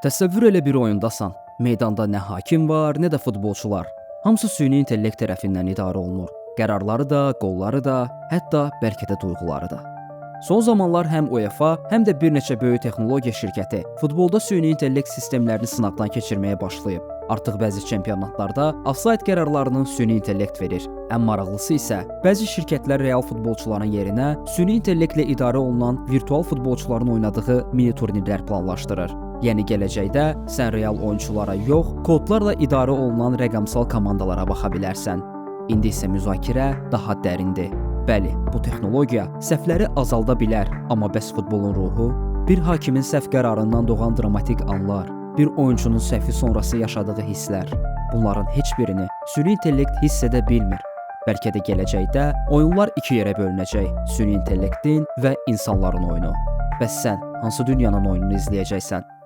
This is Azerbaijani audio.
Təsəvvür elə bir oyundasan. Meydanda nə hakim var, nə də futbolçular. Hamısı süni intellekt tərəfindən idarə olunur. Qərarları da, qolları da, hətta bəlkə də duyğuları da. Son zamanlar həm UEFA, həm də bir neçə böyük texnologiya şirkəti futbolda süni intellekt sistemlərini sınaqdan keçirməyə başlayıb. Artıq bəzi çempionatlarda ofsayd qərarlarının süni intellekt verir. Ən maraqlısı isə bəzi şirkətlər real futbolçuların yerinə süni intellektlə idarə olunan virtual futbolçuların oynadığı mini turnirlər planlaşdırır. Yəni gələcəkdə sən real oyunçulara yox, kodlarla idarə olunan rəqəmsal komandalara baxa bilərsən. İndi isə müzakirə daha dərindir. Bəli, bu texnologiya səhvləri azalda bilər, amma bəs futbolun ruhu? Bir hakimin səhv qərarından doğan dramatik anlar, bir oyunçunun səhvi sonrası yaşadığı hisslər. Bunların heç birini süni intellekt hiss edə bilmir. Bəlkə də gələcəkdə oyunlar iki yerə bölünəcək: süni intellektin və insanların oyunu. Bəs sən hansı dünyanın oyununu izləyəcəksən?